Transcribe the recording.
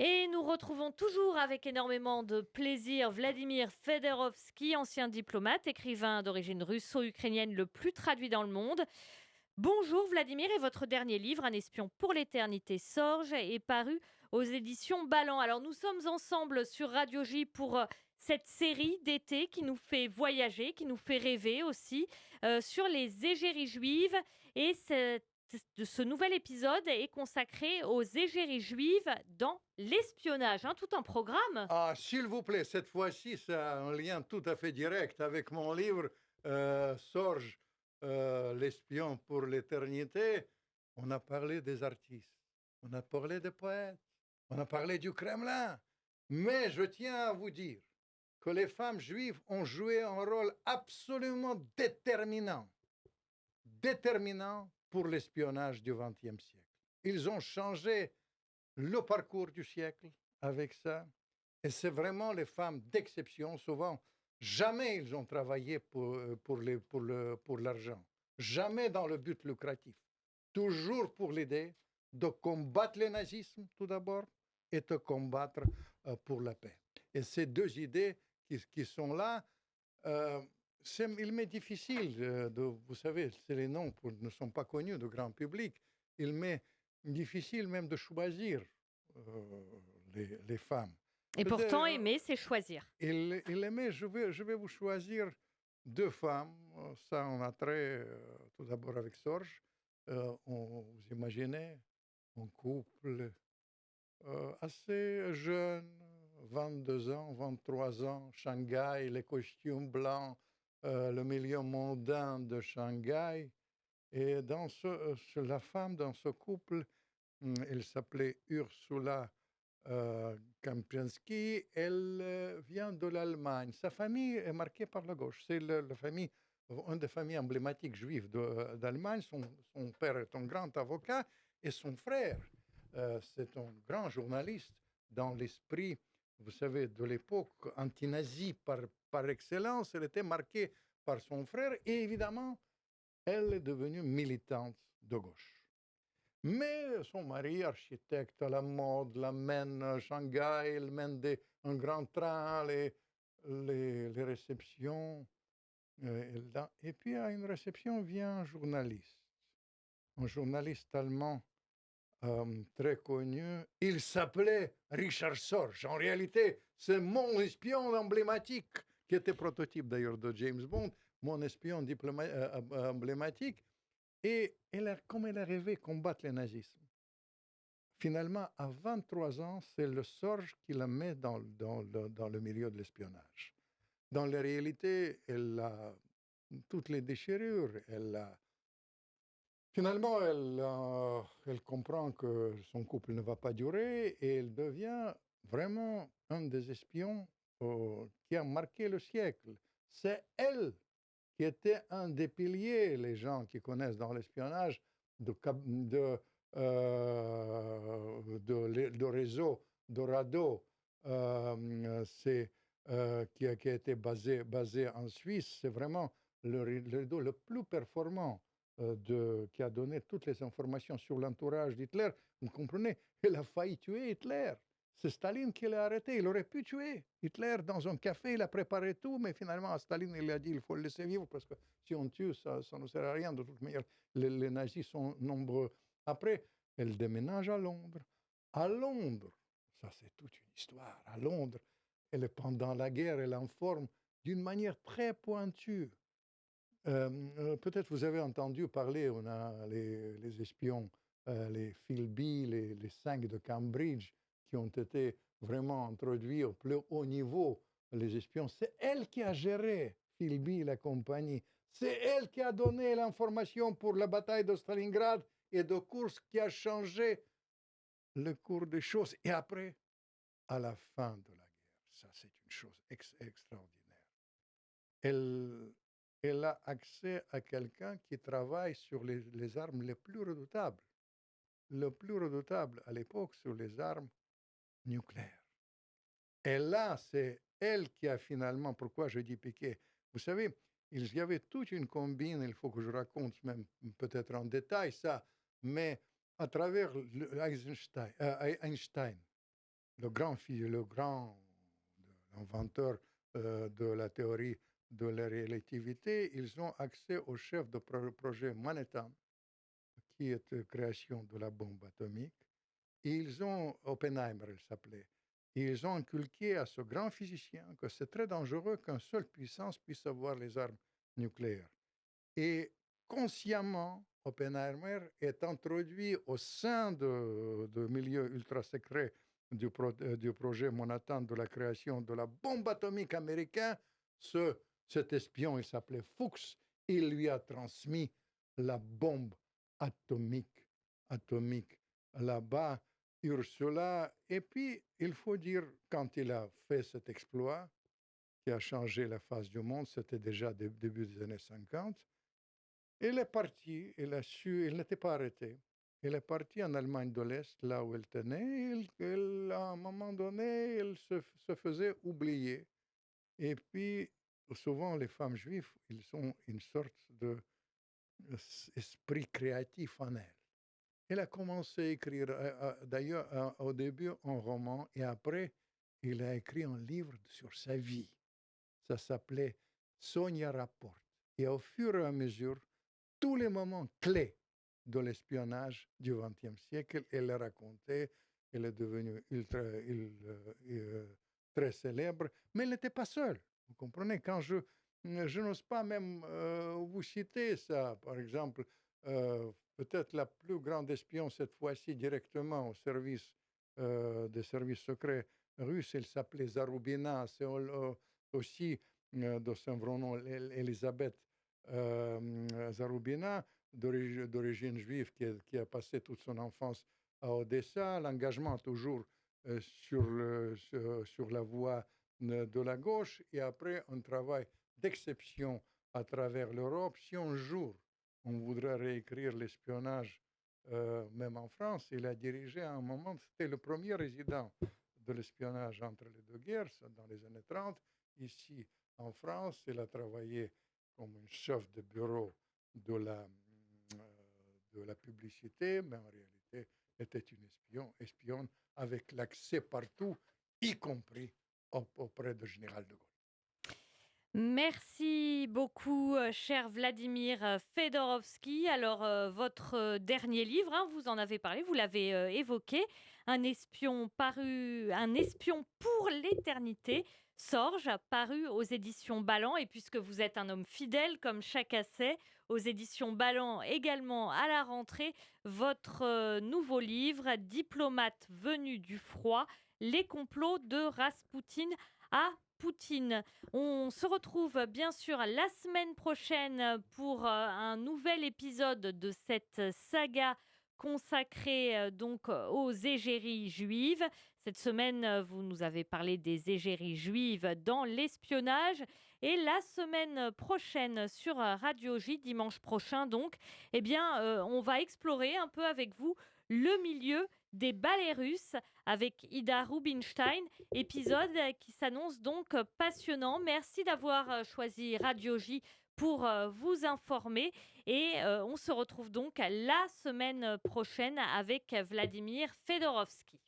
Et nous retrouvons toujours avec énormément de plaisir Vladimir Fedorovski, ancien diplomate, écrivain d'origine russo-ukrainienne le plus traduit dans le monde. Bonjour Vladimir, et votre dernier livre, Un espion pour l'éternité, Sorge, est paru aux éditions Ballant. Alors nous sommes ensemble sur Radio J pour cette série d'été qui nous fait voyager, qui nous fait rêver aussi, sur les égéries juives. Et ce nouvel épisode est consacré aux égéries juives dans l'espionnage, hein, tout un programme. Ah, s'il vous plaît, cette fois-ci, ça a un lien tout à fait direct avec mon livre Sorge, l'espion pour l'éternité. On a parlé des artistes, on a parlé des poètes, on a parlé du Kremlin. Mais je tiens à vous dire que les femmes juives ont joué un rôle absolument déterminant pour l'espionnage du XXe siècle. Ils ont changé le parcours du siècle avec ça. Et c'est vraiment les femmes d'exception. Souvent, jamais ils ont travaillé pour l'argent. Jamais dans le but lucratif. Toujours pour l'idée de combattre le nazisme tout d'abord et de combattre pour la paix. Et ces deux idées qui sont là, euh, il m'est difficile vous savez, les noms ne sont pas connus du grand public. Il m'est difficile même de choisir les femmes. Et pourtant, Peut-être, aimer, c'est choisir. il aimait, je vais vous choisir deux femmes. Ça, on a trait tout d'abord avec Sorge. Vous imaginez un couple assez jeune, 22 ans, 23 ans, Shanghai, les costumes blancs, le milieu mondain de Shanghai. Et la femme dans ce couple, elle s'appelait Ursula Kempinski, elle vient de l'Allemagne. Sa famille est marquée par la gauche. C'est la famille, une des familles emblématiques juives d'Allemagne. Son père est un grand avocat et son frère, c'est un grand journaliste dans l'esprit, vous savez, de l'époque anti-nazie par excellence. Elle était marquée par son frère et évidemment, elle est devenue militante de gauche. Mais son mari, architecte à la mode, l'amène à Shanghai, il mène un grand train, les réceptions. Et puis à une réception vient un journaliste allemand très connu. Il s'appelait Richard Sorge. En réalité, c'est mon espion emblématique, qui était prototype d'ailleurs de James Bond, mon espion emblématique. Et comme elle a rêvé combattre le nazisme, finalement, à 23 ans, c'est le Sorge qui la met dans le milieu de l'espionnage. Dans la réalité, elle a toutes les déchirures. Finalement, elle comprend que son couple ne va pas durer et elle devient vraiment un des espions qui a marqué le siècle. C'est elle qui était un des piliers, les gens qui connaissent dans l'espionnage, de réseau Dorado, qui a été basé en Suisse. C'est vraiment le réseau le plus performant qui a donné toutes les informations sur l'entourage d'Hitler. Vous comprenez? Il a failli tuer Hitler. C'est Staline qui l'a arrêté. Il aurait pu tuer Hitler dans un café. Il a préparé tout, mais finalement, Staline, il a dit il faut le laisser vivre parce que si on tue, ça ne sert à rien. De toute manière, les nazis sont nombreux. Après, elle déménage à Londres. À Londres, ça c'est toute une histoire. À Londres, pendant la guerre, elle informe d'une manière très pointue. Peut-être vous avez entendu parler, on a les espions, les Philby, les 5 de Cambridge, qui ont été vraiment introduits au plus haut niveau, les espions. C'est elle qui a géré Philby et la compagnie. C'est elle qui a donné l'information pour la bataille de Stalingrad et de Kursk qui a changé le cours des choses. Et après, à la fin de la guerre, ça c'est une chose extraordinaire. Elle, elle a accès à quelqu'un qui travaille sur les armes les plus redoutables. Le plus redoutable à l'époque sur les armes nucléaires. Et là, c'est elle qui a finalement, pourquoi je dis piqué, vous savez, il y avait toute une combine, il faut que je raconte même peut-être en détail ça, mais à travers Einstein, le grand inventeur de la théorie de la relativité, ils ont accès au chef de projet Manhattan, qui est la création de la bombe atomique. Et Oppenheimer, il s'appelait. Et ils ont inculqué à ce grand physicien que c'est très dangereux qu'une seule puissance puisse avoir les armes nucléaires. Et consciemment, Oppenheimer est introduit au sein de milieu ultra secret du projet Manhattan de la création de la bombe atomique américaine. Cet espion, il s'appelait Fuchs, il lui a transmis la bombe atomique, atomique là-bas, Ursula. Et puis, il faut dire, quand il a fait cet exploit, qui a changé la face du monde, c'était déjà début des années 50, il est parti, il n'était pas arrêté. Il est parti en Allemagne de l'Est, là où il tenait. À un moment donné, il se faisait oublier. Et puis, souvent, les femmes juives, ils ont une sorte d'esprit créatif en elles. Il a commencé à écrire, d'ailleurs, au début, un roman, et après, il a écrit un livre sur sa vie. Ça s'appelait Sonia Rapport. Et au fur et à mesure, tous les moments clés de l'espionnage du XXe siècle, elle les racontait. Elle est devenue très célèbre, mais elle n'était pas seule. Vous comprenez, quand je n'ose pas même vous citer ça. Par exemple, peut-être la plus grande espion cette fois-ci directement au service des services secrets russes, elle s'appelait Zarubina. C'est aussi de son vrai nom, Elisabeth Zarubina, d'origine juive, qui a passé toute son enfance à Odessa. L'engagement toujours sur la voie de la gauche, et après un travail d'exception à travers l'Europe. Si un jour on voudrait réécrire l'espionnage, même en France, il a dirigé à un moment, c'était le premier résident de l'espionnage entre les deux guerres, dans les années 30. Ici, en France, il a travaillé comme un chef de bureau de la publicité, mais en réalité était une espionne avec l'accès partout, y compris auprès du général de Gaulle. Merci beaucoup, cher Vladimir Fedorovski. Alors, votre dernier livre, hein, vous en avez parlé, vous l'avez évoqué, un espion pour l'éternité, Sorge, paru aux éditions Ballant. Et puisque vous êtes un homme fidèle, comme chacun sait, aux éditions Ballant également à la rentrée, votre nouveau livre, Diplomate venu du froid, les complots de Raspoutine à Poutine. On se retrouve bien sûr la semaine prochaine pour un nouvel épisode de cette saga consacrée donc aux égéries juives. Cette semaine, vous nous avez parlé des égéries juives dans l'espionnage. Et la semaine prochaine sur Radio J, dimanche prochain donc, eh bien, on va explorer un peu avec vous le milieu des ballets russes avec Ida Rubinstein, épisode qui s'annonce donc passionnant. Merci d'avoir choisi Radio J pour vous informer et on se retrouve donc la semaine prochaine avec Vladimir Fedorovski.